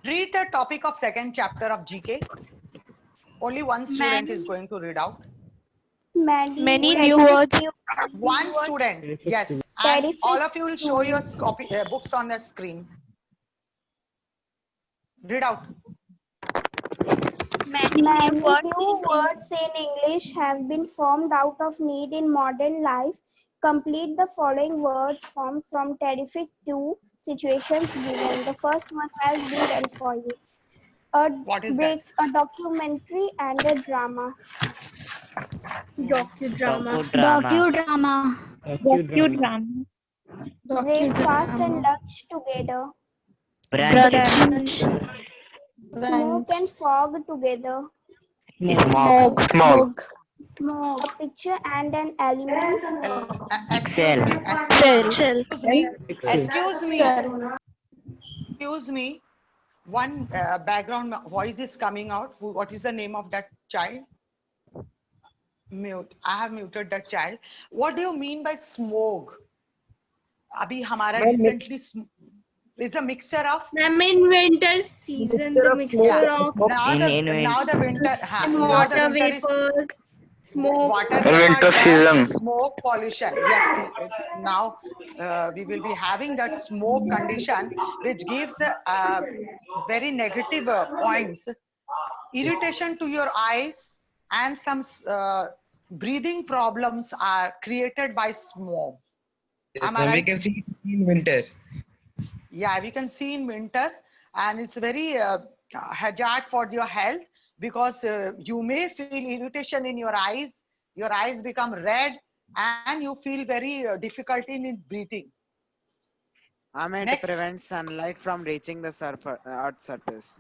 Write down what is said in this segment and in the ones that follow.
Read the topic of second chapter of GK. Only one student is going to read out. Many new words. One student, yes. And all of you will show your copy, books on the screen. Read out. Many new words in English have been formed out of need in modern life. Complete the following words formed from terrific to situations given. The first one has been done for you. What is that? A documentary and a drama. Docudrama. Breakfast and lunch together. Brunch. Smoke and fog together. Smoke. A picture and an element. Excuse me. One background voice is coming out. What is the name of that child? Mute. I have muted that child. What do you mean by smoke? Abhi hamara recently is a mixture of. Ma'am, in winter season, the mixture of Now the winter. Now the winter vapors, smoke. Water winter season. Smoke pollution. Yes. Now we will be having that smoke condition, which gives very negative points. Irritation to your eyes and some breathing problems are created by smoke. Yes, we can see in winter. Yeah, we can see in winter, and it's very hazard for your health, because you may feel irritation in your eyes become red, and you feel very difficulty in breathing. To prevent sunlight from reaching the earth's surface.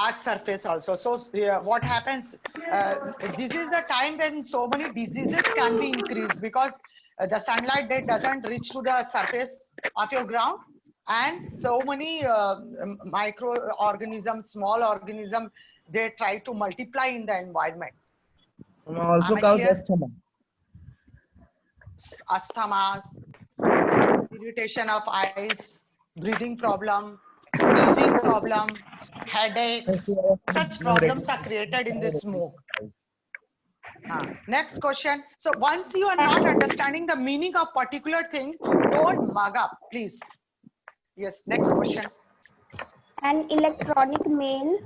Earth's surface also. So what happens? This is the time when so many diseases can be increased, because the sunlight that doesn't reach to the surface of your ground, and so many microorganisms, small organisms, they try to multiply in the environment. Also cause asthma, irritation of eyes, breathing problem, sneezing problem, headache. Such problems are created in this smoke. Next question. So once you are not understanding the meaning of particular thing, don't mug up, please. Yes, next question. An electronic mail.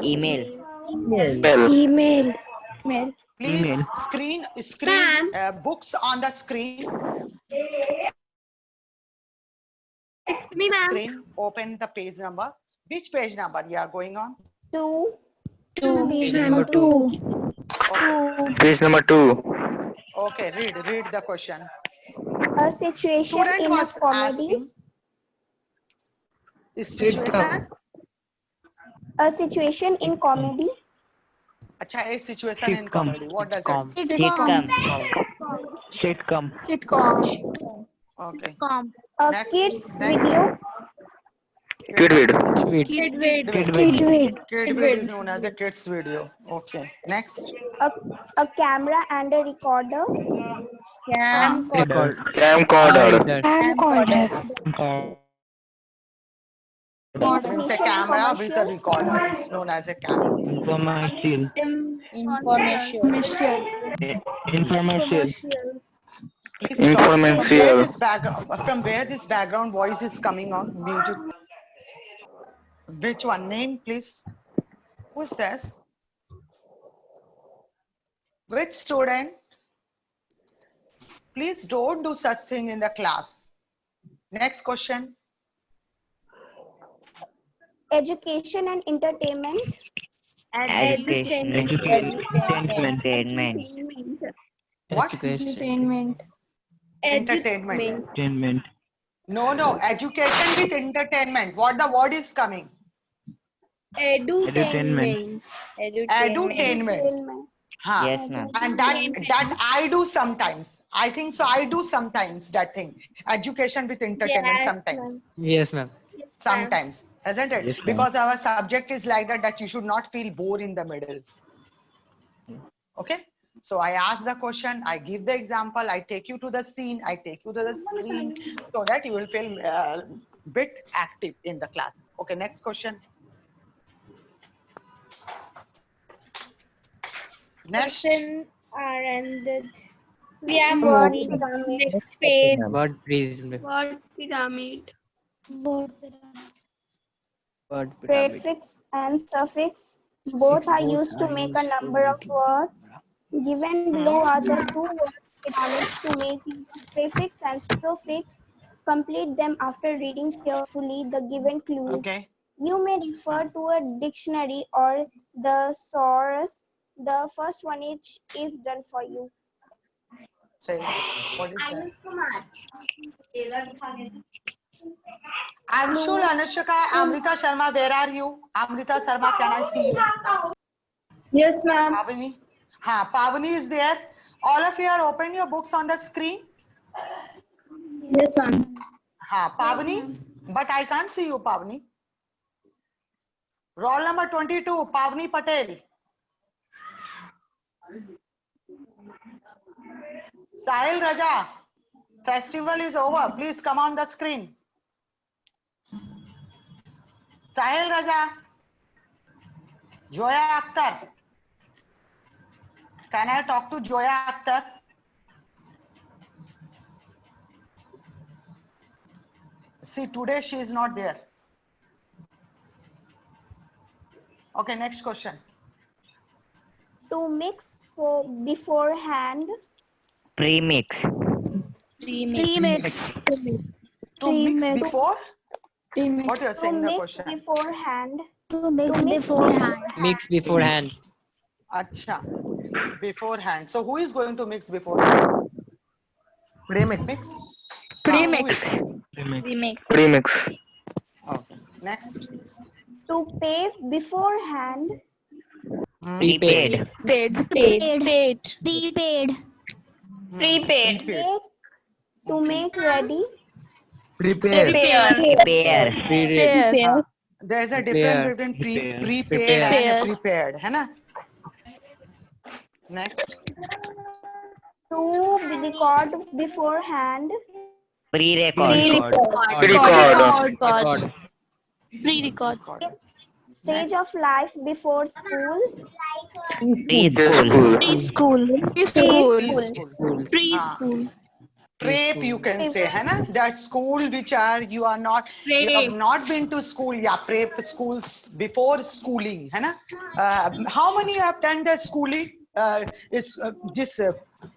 Email. Please screen books on the screen. Screen, open the page number. Which page number you are going on? 2. Page number 2. Okay. Page number 2. Okay, read the question. A situation in a comedy. A situation in comedy. Acha, a situation in comedy. What does it? Sitcom. Okay. A kids video. Kidvid. Kidvid is known as a kids video. Okay. Next. A camera and a recorder. Camcorder. It's a camera with a recorder. It's known as a camera. Please stop. From where this background voice is coming on? Music. Which one? Name, please. Who's this? Which student? Please don't do such thing in the class. Next question. Education and entertainment. Entertainment. What? Entertainment. No. Education with entertainment. What the word is coming? Edutainment. Edutainment. Yes, ma'am. And that I do sometimes. I think so. I do sometimes that thing. Education with entertainment sometimes. Yes, ma'am. Sometimes, isn't it? Yes, ma'am. Because our subject is like that you should not feel bored in the middle. Okay. So I ask the question, I give the example, I take you to the scene, I take you to the screen, so that you will feel bit active in the class. Okay, next question. Next. Question are ended. We have Word moved to the pyramid. next page. Word pyramid. Word pyramid. Word pyramid. Prefix and suffix both are used to make a number of words. Given below are the two words pyramids to make use of prefix and suffix. Complete them after reading carefully the given clues. Okay. You may refer to a dictionary or the source. The first one is done for you. Say, what is that? Anshul, Anushka, Amrita Sharma, where are you? Amrita Sharma, can I see you? Yes, ma'am. Pavani? Pavani is there. All of you are open your books on the screen. Yes, ma'am. Pavani? But I can't see you, Pavani. Roll number 22, Pavani Patel. Sahil Raja, festival is over. Please come on the screen. Sahil Raja. Joya Akhtar. Can I talk to Joya Akhtar? See, today she is not there. Okay, next question. To mix for beforehand. Premix. Premix. To mix before? What you are To saying the mix question? beforehand. Mix beforehand. Acha. Beforehand. So who is going to mix beforehand? Mix. Premix. Premix. Okay. Next. To pay beforehand. Prepaid. Prepaid. To make ready. Prepare. Prepare. There's a Prepare. difference between prepaid Prepare. and prepared. है ना? Next. To record beforehand. Pre-record. Record. Stage of life before school. Preschool. Preschool. Prep you can say, है ना? That school which are you have not been to school. Yeah, prep schools before schooling, है ना? How many you have done the schooling?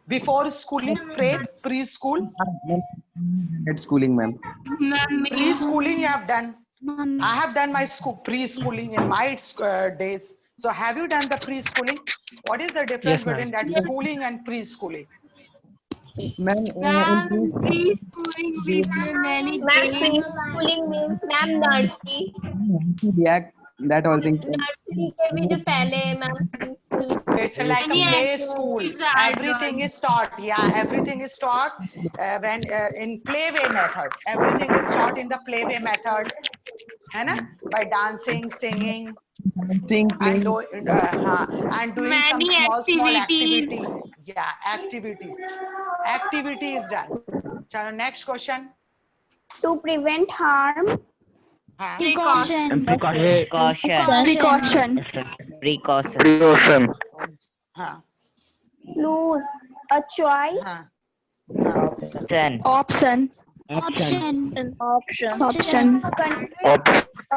Before schooling, prep, preschool. At schooling, ma'am. Preschooling you have done. I have done my preschooling in my days. So have you done the preschooling? What is the difference Yes, ma'am. between that schooling and preschooling? Ma'am, Preschooling we do many things. Preschooling means ma'am nursery react that all things. Nursery के भी जो पहले ma'am preschool It's like a play school. Everything is taught. Yeah, everything is taught when in playway method. Everything is taught in the playway method. है ना? By dancing, singing, Sing, and, playing. and doing Many some small activities. activity. Yeah, activity. Activity is done. Chalo, next question. To prevent harm. Precaution. हाँ, Lose. A choice. हाँ, Option. Country. A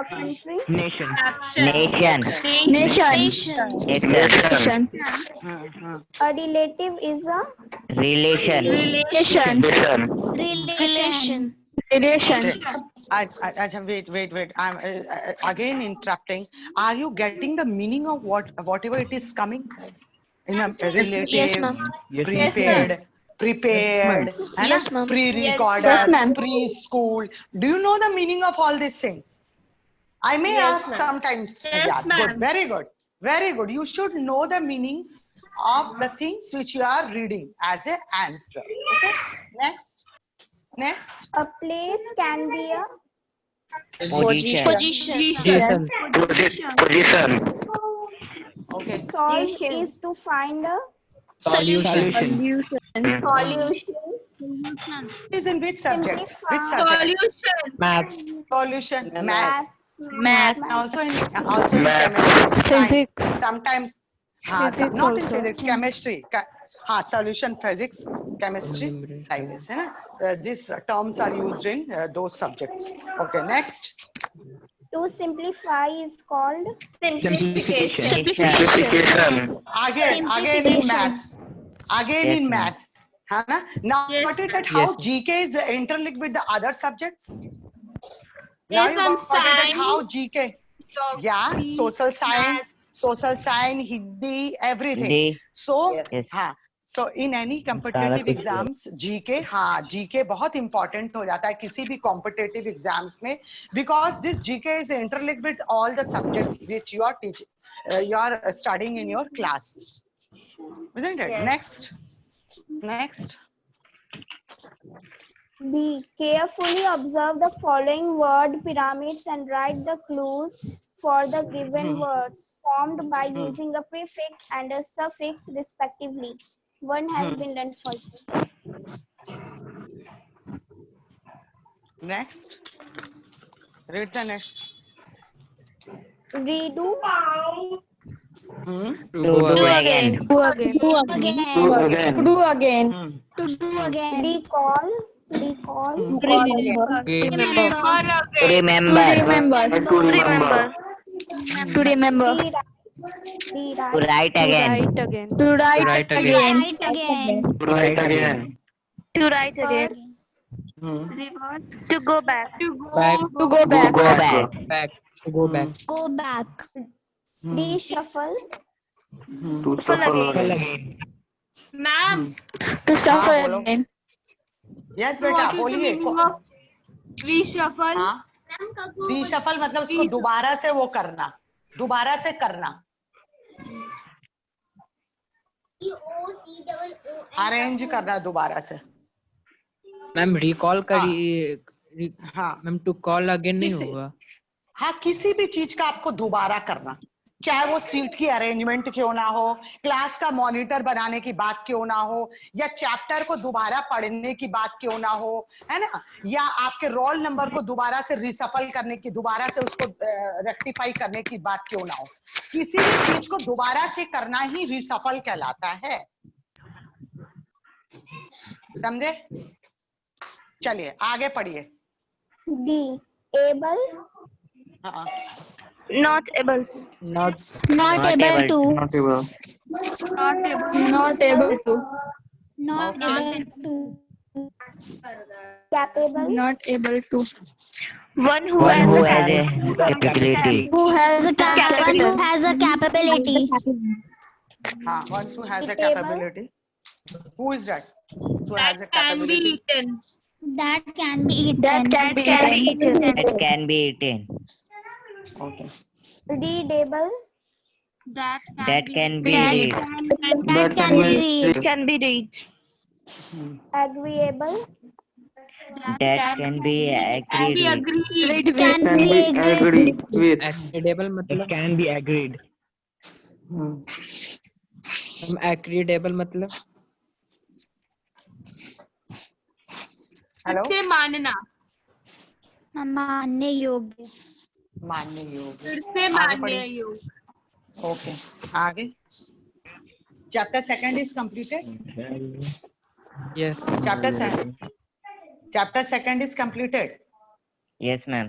country. Nation. हाँ, हाँ. A relative is a. Relation. Wait. I'm again interrupting. Are you getting the meaning of whatever it is coming? In a relative, Yes, ma'am. prepared, Yes, ma'am. pre-recorded, Yes, ma'am. preschool. Do you know the meaning of all these things? I may ask sometimes. Yes, Yeah, ma'am. good. Very good. You should know the meanings of the things which you are reading as an answer. Okay. Next. A place can be a. Position. Okay. Solve is to find a. Solution. Is in which subject? Simplify. Which subject? Solution. Maths. Pollution, maths. Maths. Also in chemistry. Physics. Sometimes Physics not in also. physics, chemistry. Solution physics, chemistry, like this. These terms are used in those subjects. Okay, next. To simplify is called Simplification. Again in maths. Again Yes, in ma'am. maths. Now Yes, got it at Yes, how ma'am. GK is interlinked with the other subjects? Yes, Now you ma'am, got it at science, how GK. Yeah, geography, social science, maths. Hindi, everything. D. So, Yes. so in any competitive exams, GK, GK बहुत important हो जाता है किसी भी competitive exams में, because this GK is interlinked with all the subjects which you are teaching, you are studying in your class, isn't it? Yes. Next. B. Carefully observe the following word pyramids and write the clues for the given words formed by using a prefix and a suffix respectively. One has been done for you. Next. Read the next. Redo. To go again. Do again. Do again. Recall. Recall. Remember. To remember. Rewrite. To write again. To write Write again. again. To write again. To go back. Back. To go back. Go back. Back. To go back. Go back. Reshuffle. Ma'am, To shuffle बोलो. again. Yes, what बेटा is the बोलिए. meaning of reshuffle? हाँ. Reshuffle मतलब उसको दोबारा से वो करना, दोबारा से करना, अरेंज करना दोबारा से. मैम रिकॉल करिए. हाँ. मैम टू कॉल अगेन नहीं किसी- होगा. हाँ, किसी भी चीज का आपको दोबारा करना, चाहे वो सीट की अरेंजमेंट क्यों ना हो, क्लास का मॉनिटर बनाने की बात क्यों ना हो, या चैप्टर को दोबारा पढ़ने की बात क्यों ना हो, है ना, या आपके रोल नंबर को दोबारा से रिसफल करने की, दोबारा से उसको रेक्टिफाई करने की बात क्यों ना हो, किसी भी चीज को दोबारा से करना ही रिसफल कहलाता है. समझे? चलिए आगे पढ़िए. D. Able. हाँ. Not able. Not Not able to. Not able to. Not Okay. able to. Capable. Not able to. One who One who has has a capability. who has a capital. has a capability. हाँ, one who has a Able. capability. Who is that? Who has a That can be capability? eaten. That can be eaten. That can be eaten. That can be eaten. Okay. Readable. That That can be read. That can be read. Can be read. Agreeable. That can be We agreed with. agree. Can be agreed. accreditable मतलब. can be agreed. Ma'am accreditable मतलब. Hello. से मानना. मानने योग्य. मानने योग्य. फिर से आगे मानने पढ़िए. योग्य. Okay. आगे. Chapter second is completed. Yes. Chapter second is completed. Yes, ma'am.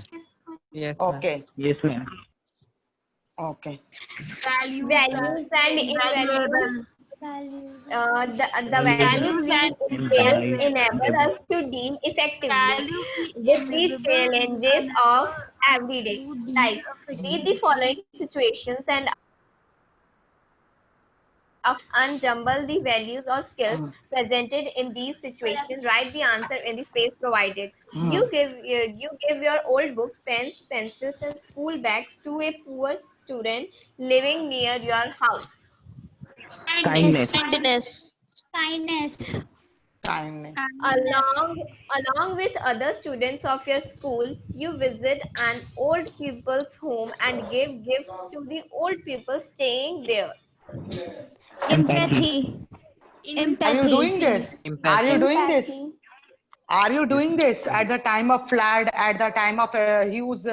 Yes. Okay. Yes, ma'am. Okay. Values and invalues. The values we enable us to deal effectively with the challenges of everyday life. Read the following situations and unjumble the values or skills presented in these situations. Write the answer in the space provided. You give your old books, pens, pencils, and school bags to a poor student living near your house. Kindness. Kindness. Kindness. Kindness. Along with other students of your school, you visit an old people's home and give gifts to the old people staying there. Empathy. Are you doing this? Are you doing this? Are you doing this at the time of flood, at the time of huge,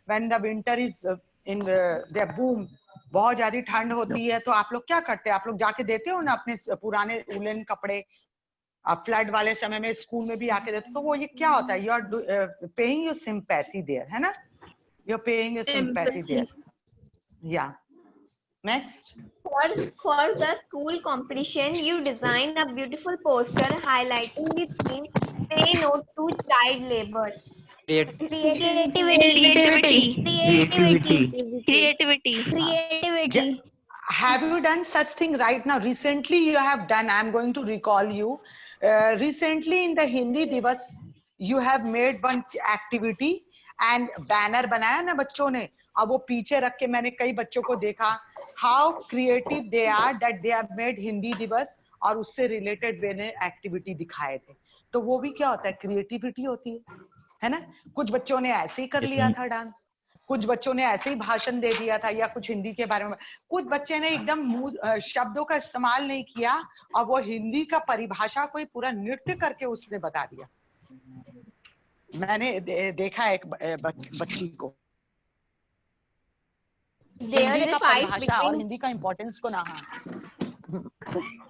when the winter is in the boom, बहुत ज्यादा ठंड होती है, तो आप लोग क्या करते हैं? आप लोग जाके देते हो ना अपने पुराने उलन कपड़े, आप फ्लड वाले समय में स्कूल में भी आके देते, तो वो ये क्या होता है? You are paying your sympathy there, है ना? You are paying your sympathy there. या next. For the school competition, you design a beautiful poster highlighting the theme "Say No to Child Labor." Creativity. Have you done such thing right now? Recently you have done. I'm going to recall you. Recently in the Hindi Divas, you have made one activity and banner बनाया ना बच्चों ने. अब वो पीछे रख के मैंने कई बच्चों को देखा. How creative they are that they have made Hindi Divas और उससे related मैंने activity दिखाए थे. तो वो भी क्या होता है? Creativity होती है ना? कुछ बच्चों ने ऐसे ही कर लिया था डांस, कुछ बच्चों ने ऐसे ही भाषण दे दिया था, या कुछ हिंदी के बारे में, कुछ बच्चे ने एकदम शब्दों का इस्तेमाल नहीं किया और वो हिंदी का परिभाषा कोई पूरा नृत्य करके उसने बता दिया. मैंने देखा एक बच्ची को हिंदी का परिभाषा और हिंदी का इम्पोर्टेंस को ना.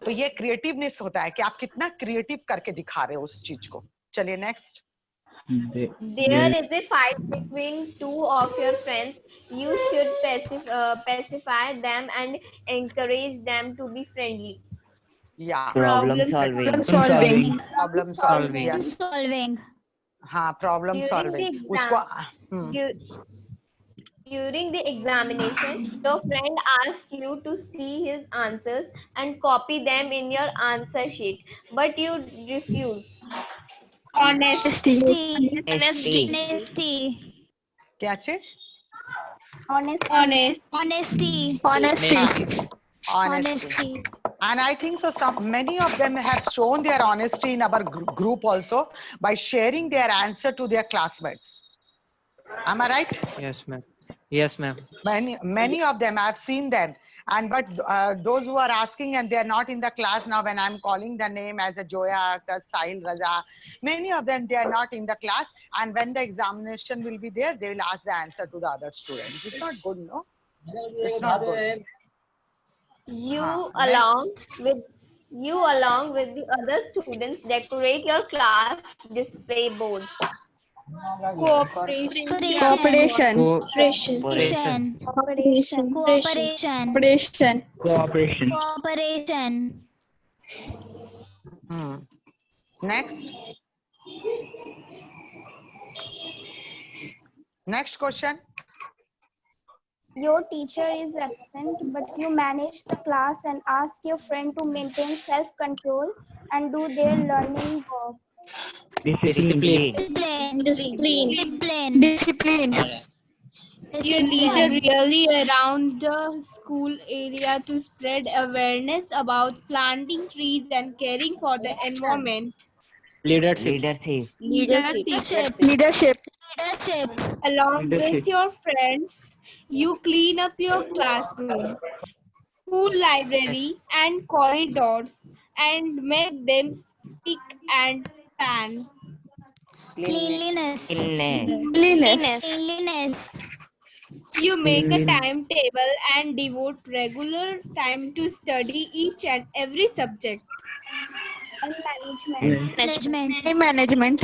तो ये क्रिएटिवनेस होता है कि आप कितना क्रिएटिव करके दिखा रहे हो उस चीज को. चलिए next. There is a fight between two of your friends. You should pacify them and encourage them to be friendly. Yeah. Problem solving. Problem solving. Yes. हाँ, problem solving. उसको During the examination, your friend asks you to see his answers and copy them in your answer sheet, but you refuse. Honesty. क्या चीज? Honesty. And I think so many of them have shown their honesty in our group also by sharing their answer to their classmates. Am I right? Yes, ma'am. Yes, ma'am. Many of them, I've seen them. And but those who are asking and they're not in the class now, when I'm calling the name as a Joya, Sahil, Raja, many of them, they are not in the class. And when the examination will be there, they will ask the answer to the other students. It's not good, no? It's not good. You along with the other students decorate your class display board. Cooperation. Next question. Your teacher is absent, but you manage the class and ask your friend to maintain self-control and do their learning work. Discipline. You leader really around the school area to spread awareness about planting trees and caring for the environment. Leadership. Along with your friends, you clean up your classroom, school library, and corridors, and make them spick and span. Cleanliness. You make a timetable and devote regular time to study each and every subject. Management.